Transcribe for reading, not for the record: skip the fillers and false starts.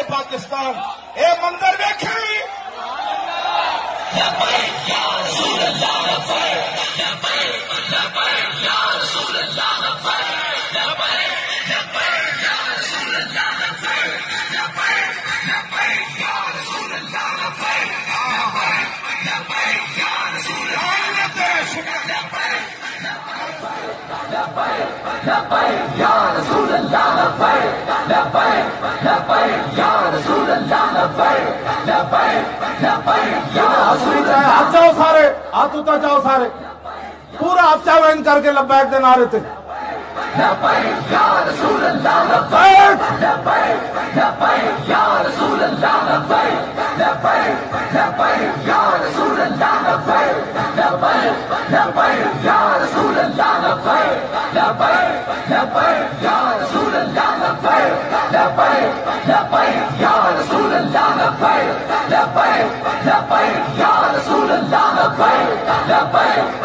پاکستان اے منظر ویکھیں ہاتھ جاؤ سارے ہاتھ اتر جاؤ سارے پورا ہاتھ چاو ان کر کے لبیک دے نعرے تھے لبیک یا رسول اللہ لبیک لبیک یا رسول اللہ لبیک لبیک لبیک یا رسول اللہ لبیک لبیک لبیک یا رسول اللہ لبیک لبیک لبیک یا رسول اللہ لبیک لبیک لبیک یا رسول اللہ لبیک لبیک لبیک یا رسول اللہ لبیک لبیک